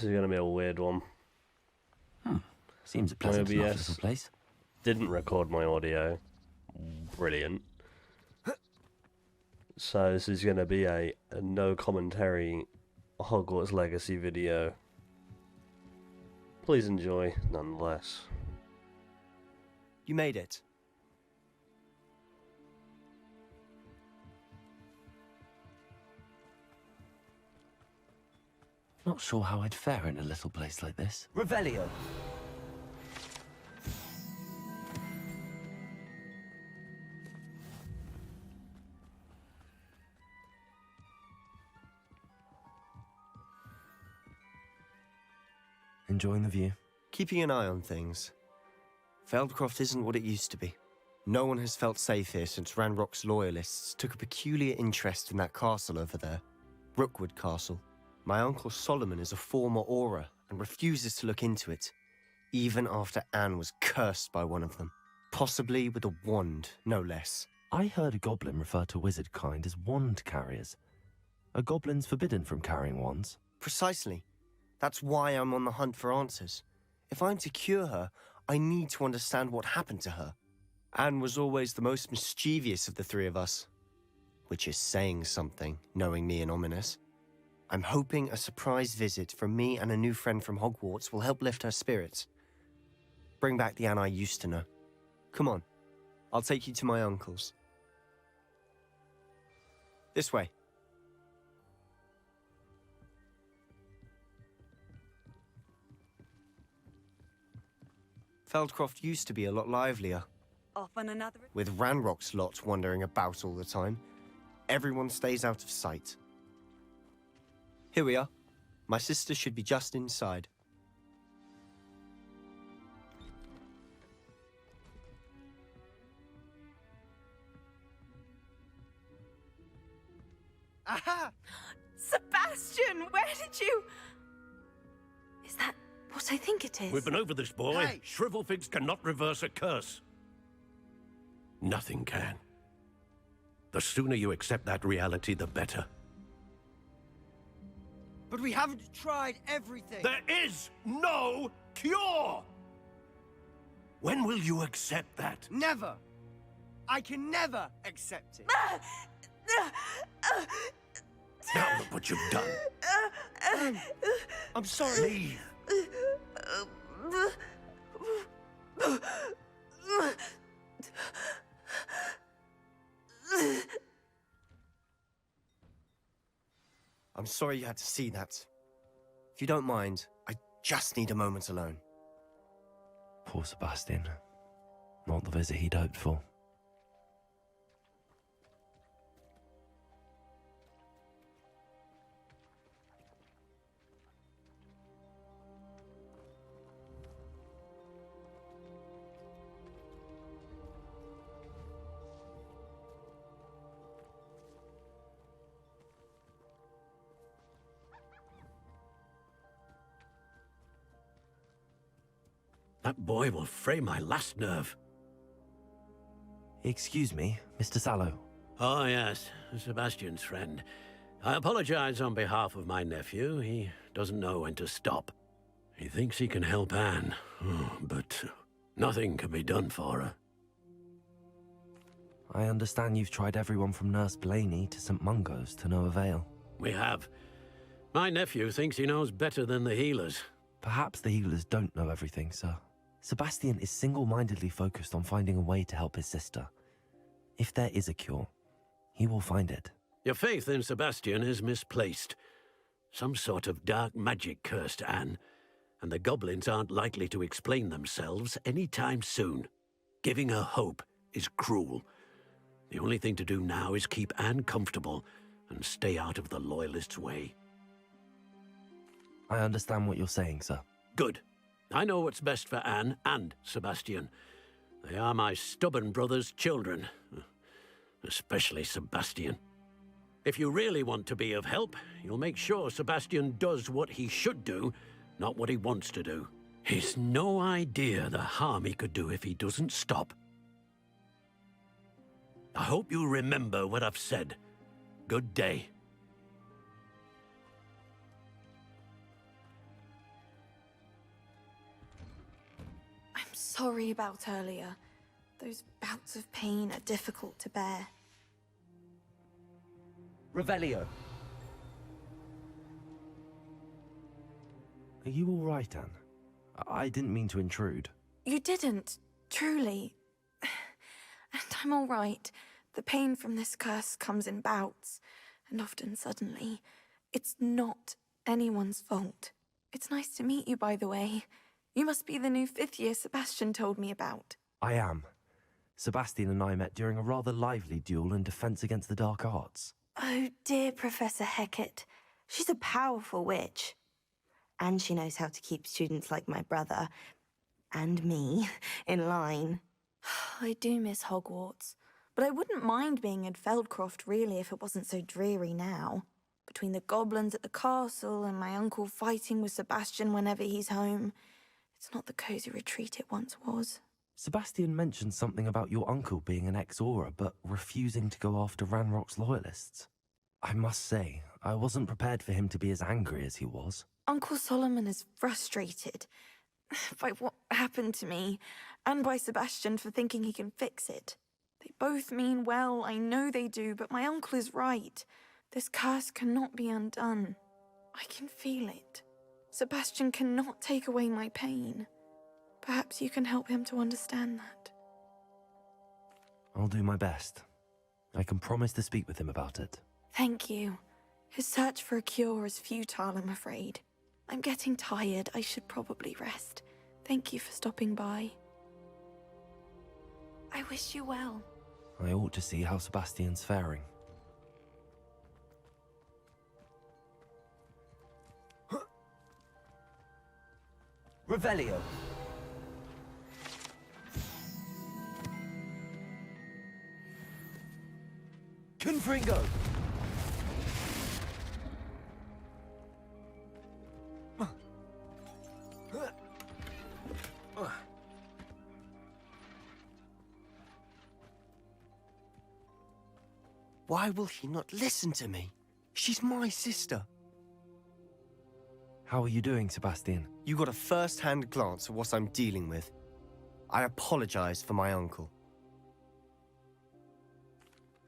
This is going to be a weird one. Seems a pleasant enough OBS little place. didn't record my audio. Brilliant. So this is going to be a no commentary Hogwarts Legacy video. Please enjoy, nonetheless. You made it. Not sure how I'd fare in a little place like this. Revelio. Enjoying the view? Keeping an eye on things. Feldcroft isn't what it used to be. No one has felt safe here since Ranrock's loyalists took a peculiar interest in that castle over there. Rookwood Castle. My uncle Solomon is a former Auror and refuses to look into it, even after Anne was cursed by one of them. Possibly with a wand, no less. I heard a goblin refer to wizard kind as wand carriers. Are goblins forbidden from carrying wands? Precisely. That's why I'm on the hunt for answers. If I'm to cure her, I need to understand what happened to her. Anne was always the most mischievous of the three of us. Which is saying something, knowing me and Ominous. I'm hoping a surprise visit from me and a new friend from Hogwarts will help lift her spirits. Bring back the Anne I used to know. Come on, I'll take you to my uncle's. This way. Feldcroft used to be a lot livelier. Off on another... With Ranrock's lot wandering about all the time, everyone stays out of sight. Here we are. My sister should be just inside. Aha! Sebastian, where did you... Is that what I think it is? We've been over this, boy. Hey! Shrivelfigs cannot reverse a curse. Nothing can. The sooner you accept that reality, the better. But we haven't tried everything. There is no cure! When will you accept that? Never. I can never accept it. Now look what you've done. I'm sorry. Leave. I'm sorry you had to see that. If you don't mind, I just need a moment alone. Poor Sebastian. Not the visit he'd hoped for. That boy will fray my last nerve. Excuse me, Mr. Sallow. Oh, yes, Sebastian's friend. I apologize on behalf of my nephew. He doesn't know when to stop. He thinks he can help Anne, but nothing can be done for her. I understand you've tried everyone from Nurse Blaney to St. Mungo's to no avail. We have. My nephew thinks he knows better than the healers. Perhaps the healers don't know everything, sir. Sebastian is single-mindedly focused on finding a way to help his sister. If there is a cure, he will find it. Your faith in Sebastian is misplaced. Some sort of dark magic cursed Anne, and the goblins aren't likely to explain themselves anytime soon. Giving her hope is cruel. The only thing to do now is keep Anne comfortable and stay out of the Loyalists' way. I understand what you're saying, sir. Good. I know what's best for Anne and Sebastian. They are my stubborn brother's children. Especially Sebastian. If you really want to be of help, you'll make sure Sebastian does what he should do, not what he wants to do. He's no idea the harm he could do if he doesn't stop. I hope you remember what I've said. Good day. sorry about earlier. Those bouts of pain are difficult to bear. Revelio. Are you all right, Anne? I didn't mean to intrude. You didn't, truly. And I'm all right. The pain from this curse comes in bouts, and often suddenly. It's not anyone's fault. It's nice to meet you, by the way. You must be the new 5th year Sebastian told me about. I am. Sebastian and I met during a rather lively duel in defense against the dark arts. Oh, dear Professor Hecat. She's a powerful witch. And she knows how to keep students like my brother, and me, in line. I do miss Hogwarts, but I wouldn't mind being in Feldcroft, really, if it wasn't so dreary now. Between the goblins at the castle and my uncle fighting with Sebastian whenever he's home, it's not the cosy retreat it once was. Sebastian mentioned something about your uncle being an ex-Auror, but refusing to go after Ranrock's loyalists. I must say, I wasn't prepared for him to be as angry as he was. Uncle Solomon is frustrated by what happened to me, and by Sebastian for thinking he can fix it. They both mean well, I know they do, but my uncle is right. This curse cannot be undone. I can feel it. Sebastian cannot take away my pain. Perhaps you can help him to understand that. I'll do my best. I can promise to speak with him about it. Thank you. His search for a cure is futile, I'm afraid. I'm getting tired. I should probably rest. Thank you for stopping by. I wish you well. I ought to see how Sebastian's faring. Revelio. Confringo. Why will he not listen to me? She's my sister. How are you doing, Sebastian? You got a first-hand glance at what I'm dealing with. I apologize for my uncle.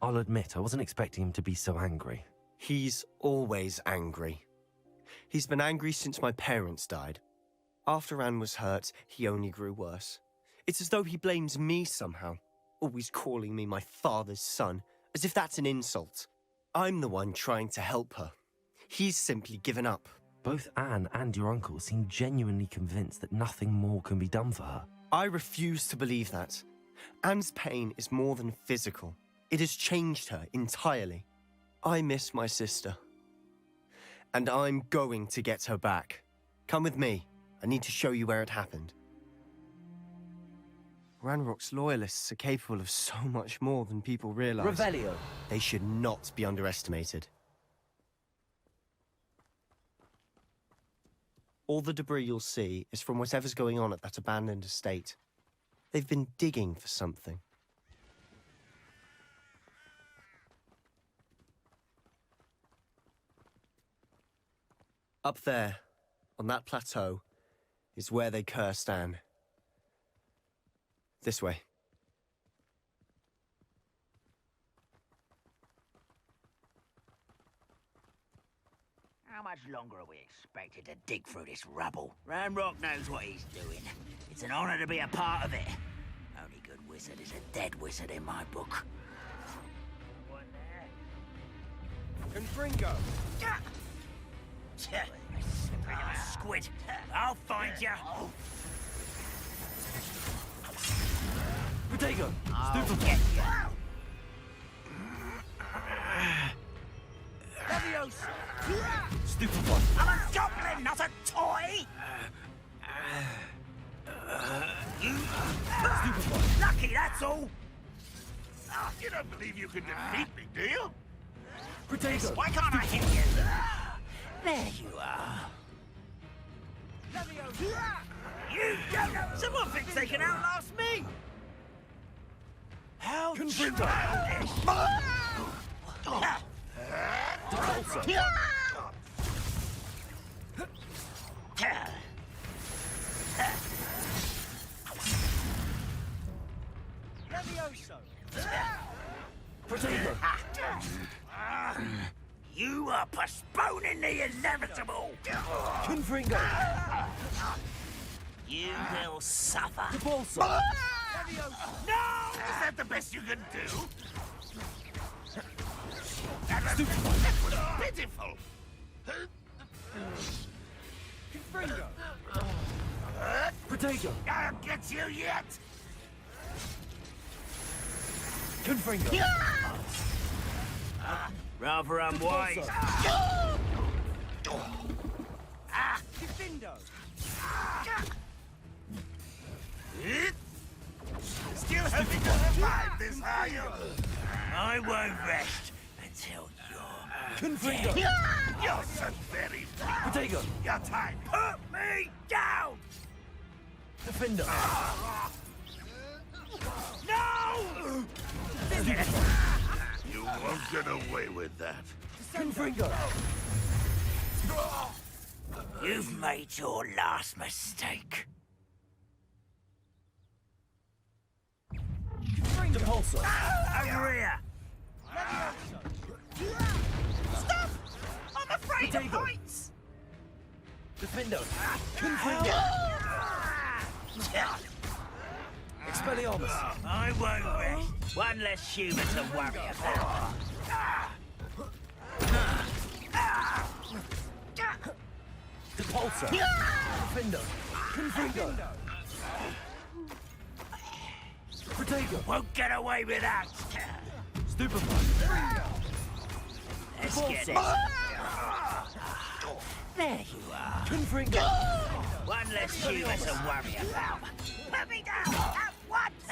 I'll admit, I wasn't expecting him to be so angry. He's always angry. He's been angry since my parents died. After Anne was hurt, he only grew worse. It's as though he blames me somehow, always calling me my father's son, as if that's an insult. I'm the one trying to help her. He's simply given up. Both Anne and your uncle seem genuinely convinced that nothing more can be done for her. I refuse to believe that. Anne's pain is more than physical. It has changed her entirely. I miss my sister. And I'm going to get her back. Come with me. I need to show you where it happened. Ranrock's loyalists are capable of so much more than people realize. Revelio. They should not be underestimated. All the debris you'll see is from whatever's going on at that abandoned estate. They've been digging for something. Up there, on that plateau, is where they cursed Anne. This way. How much longer are we expected to dig through this rubble? Ranrock knows what he's doing. It's an honor to be a part of it. Only good wizard is a dead wizard in my book. One there. Confringo! Squid, I'll find you. Potato! I'll get you. Leviosa! Stupid one! I'm a goblin, not a toy! Stupid one! Lucky, that's all! You don't believe you can defeat me, do you? Potato! Why can't I hit you? There you are. You don't know! Someone thinks they can outlast me! How childish! Levioso! Protego! You are postponing the inevitable! Confringo! You will suffer. Repulsor! No! Is that the best you can do? That was pitiful. Confringo! Protego! I'll get you yet. Confringo! Rather unwise. Defindo! Still hoping to survive this, are you? I won't rest until you're Confringo! You're so very proud. Protego! Your time. Put me down! Defender! No! You won't get away with that. Confringo! You've made your last mistake. Repulsor! Over here! Stop! I'm afraid of Protego! heights! Defender! Confringo! Expelliarmus! I won't rest. One less human to worry about. Repulsor! Defender! Confringo! Protego! Won't get away with that. Stupefy! Let's get it. There you are. Confringo! One less human to worry about. Put me down at once!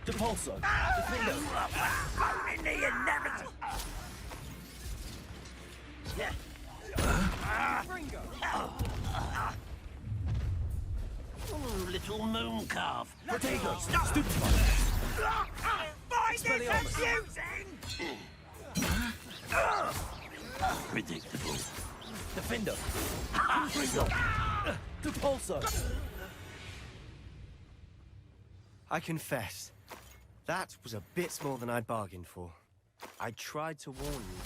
Repulsor! Defender! You are postponing the inevitable. Oh, little moon calf. Protego! Stop! Stupefy! Find this Expelliarmus. amusing! Predictable. Defender! Confringo! Repulsor! I confess, that was a bit more than I'd bargained for. I tried to warn you.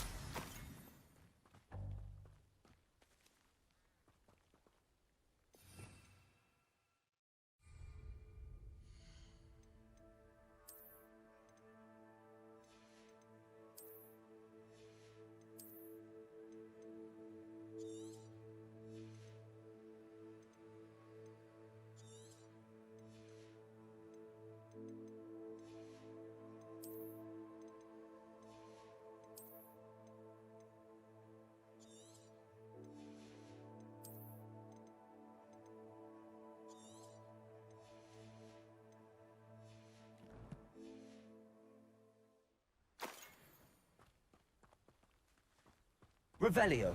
Revelio!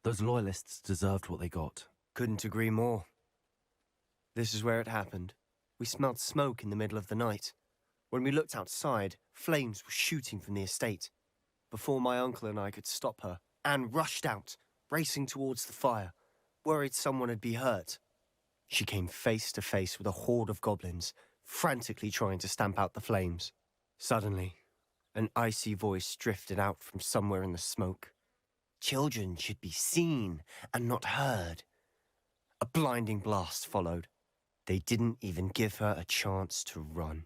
Those loyalists deserved what they got. Couldn't agree more. This is where it happened. We smelled smoke in the middle of the night. When we looked outside, flames were shooting from the estate. Before my uncle and I could stop her, Anne rushed out, racing towards the fire, worried someone had been hurt. She came face to face with a horde of goblins, frantically trying to stamp out the flames. Suddenly, an icy voice drifted out from somewhere in the smoke. Children should be seen and not heard. A blinding blast followed. They didn't even give her a chance to run.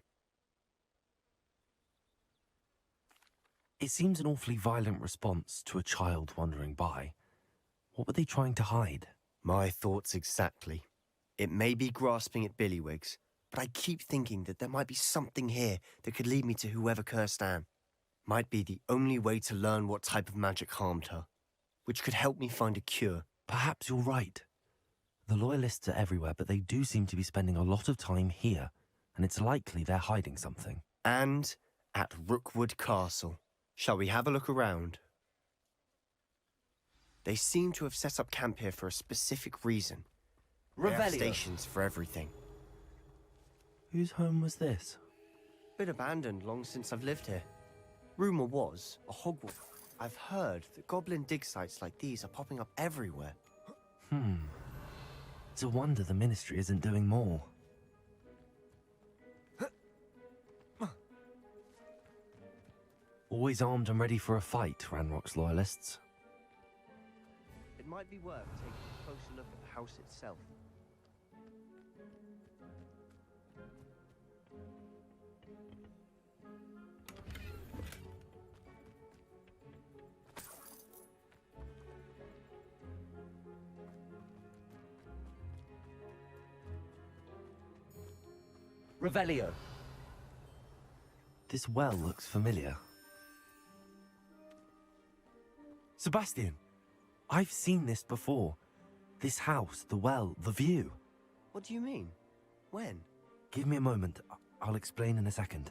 It seems an awfully violent response to a child wandering by. What were they trying to hide? My thoughts exactly. It may be grasping at Billywigs, but I keep thinking that there might be something here that could lead me to whoever cursed Anne. Might be the only way to learn what type of magic harmed her, which could help me find a cure. Perhaps you're right. The Loyalists are everywhere, but they do seem to be spending a lot of time here, and it's likely they're hiding something. And at Rookwood Castle. Shall we have a look around? They seem to have set up camp here for a specific reason. They have Revelio. stations for everything. Whose home was this? Been abandoned long since I've lived here. Rumor was, a Hogwarts. I've heard that goblin dig sites like these are popping up everywhere. It's a wonder the Ministry isn't doing more. Always armed and ready for a fight, Ranrock's loyalists. It might be worth taking a closer look at the house itself. Revelio. This well looks familiar. Sebastian, I've seen this before. This house, the well, the view. What do you mean? When? Give me a moment. I'll explain in a second.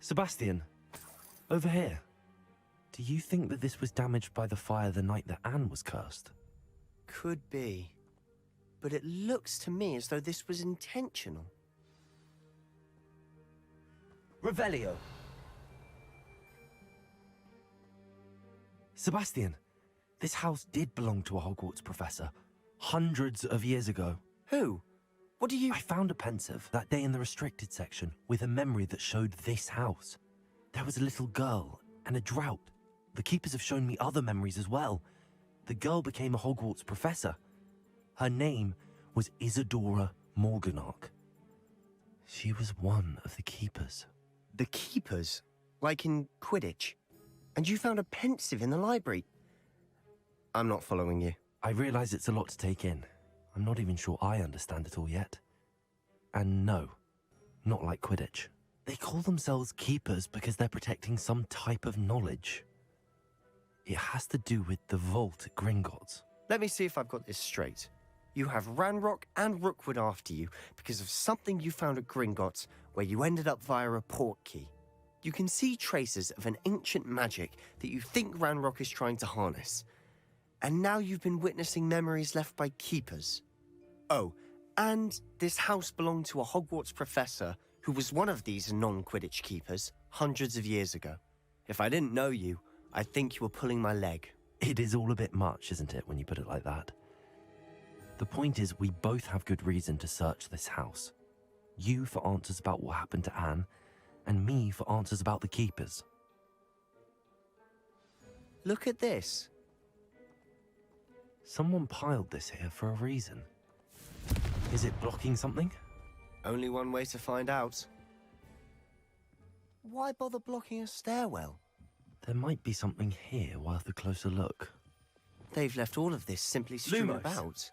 Sebastian, over here. Do you think that this was damaged by the fire the night that Anne was cursed? Could be. But it looks to me as though this was intentional. Revelio. Sebastian, this house did belong to a Hogwarts professor, hundreds of years ago. Who? What do you... I found a pensive that day in the restricted section with a memory that showed this house. There was a little girl and a drought. The keepers have shown me other memories as well. The girl became a Hogwarts professor. Her name was Isadora Morganach. She was one of the keepers. The keepers? Like in Quidditch? And you found a pensive in the library? I'm not following you. I realize it's a lot to take in. I'm not even sure I understand it all yet. And no, not like Quidditch. They call themselves keepers because they're protecting some type of knowledge. It has to do with the vault at Gringotts. Let me see if I've got this straight. You have Ranrock and Rookwood after you because of something you found at Gringotts where you ended up via a port key. You can see traces of an ancient magic that you think Ranrock is trying to harness. And now you've been witnessing memories left by keepers. Oh, and this house belonged to a Hogwarts professor who was one of these non-Quidditch keepers hundreds of years ago. If I didn't know you, I'd think you were pulling my leg. It is all a bit much, isn't it, when you put it like that? The point is, we both have good reason to search this house. You for answers about what happened to Anne, and me for answers about the keepers. Look at this. Someone piled this here for a reason. Is it blocking something? Only one way to find out. Why bother blocking a stairwell? There might be something here worth a closer look. They've left all of this simply strewn Lumos. about.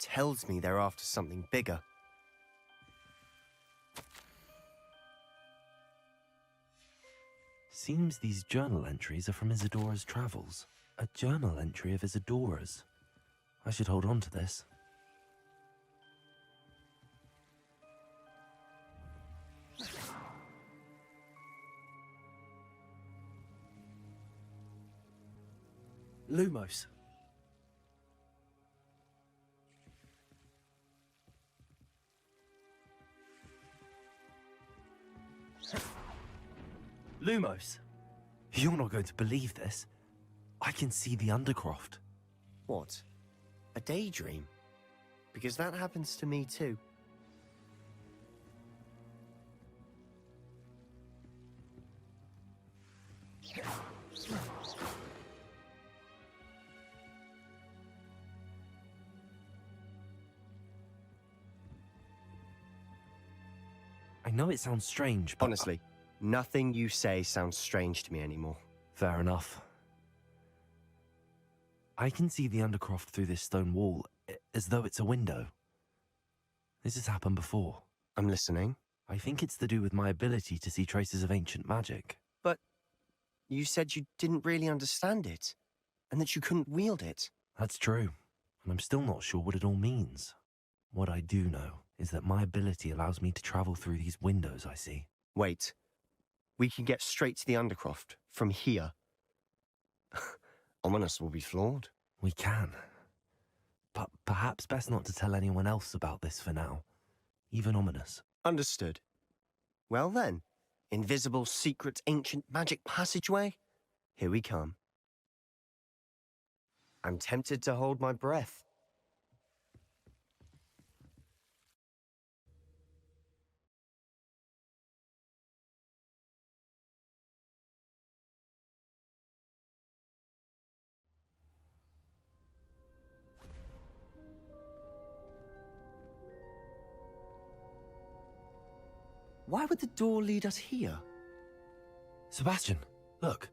Tells me they're after something bigger. Seems these journal entries are from Isadora's travels. A journal entry of Isadora's. I should hold on to this. Lumos. Lumos. You're not going to believe this. I can see the Undercroft. What? A daydream? Because that happens to me too. I know it sounds strange, but... Honestly, nothing you say sounds strange to me anymore. Fair enough. I can see the Undercroft through this stone wall, as though it's a window. This has happened before. I'm listening. I think it's to do with my ability to see traces of ancient magic. But you said you didn't really understand it, and that you couldn't wield it. That's true, and I'm still not sure what it all means. What I do know is that my ability allows me to travel through these windows I see. Wait. We can get straight to the Undercroft from here. Ominous will be floored. We can. But perhaps best not to tell anyone else about this for now. Even Ominous. Understood. Well then, invisible, secret, ancient magic passageway? Here we come. I'm tempted to hold my breath. Why would the door lead us here? Sebastian, look.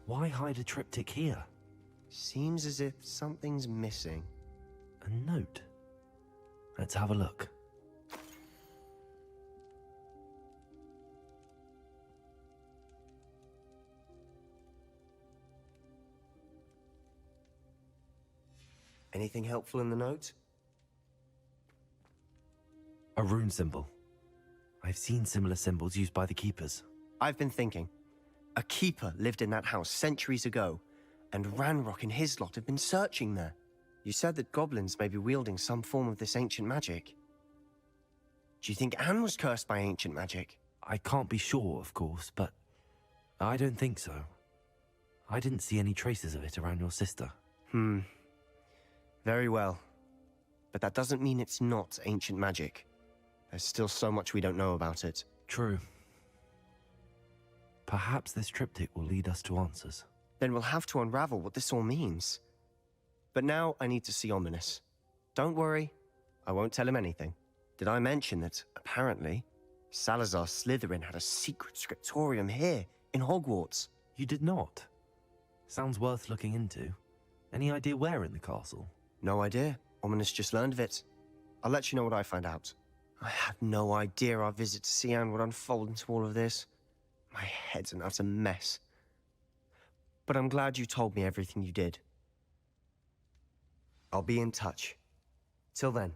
Why hide a triptych here? Seems as if something's missing. A note. Let's have a look. Anything helpful in the note? A rune symbol. I've seen similar symbols used by the keepers. I've been thinking. A keeper lived in that house centuries ago, and Ranrock and his lot have been searching there. You said that goblins may be wielding some form of this ancient magic. Do you think Anne was cursed by ancient magic? I can't be sure, of course, but I don't think so. I didn't see any traces of it around your sister. Very well. But that doesn't mean it's not ancient magic. There's still so much we don't know about it. True. Perhaps this triptych will lead us to answers. Then we'll have to unravel what this all means. But now I need to see Ominous. Don't worry, I won't tell him anything. Did I mention that, apparently, Salazar Slytherin had a secret scriptorium here, in Hogwarts? You did not? Sounds worth looking into. Any idea where in the castle? No idea. Ominous just learned of it. I'll let you know what I find out. I had no idea our visit to Cian would unfold into all of this. My head's an utter mess. But I'm glad you told me everything you did. I'll be in touch. Till then.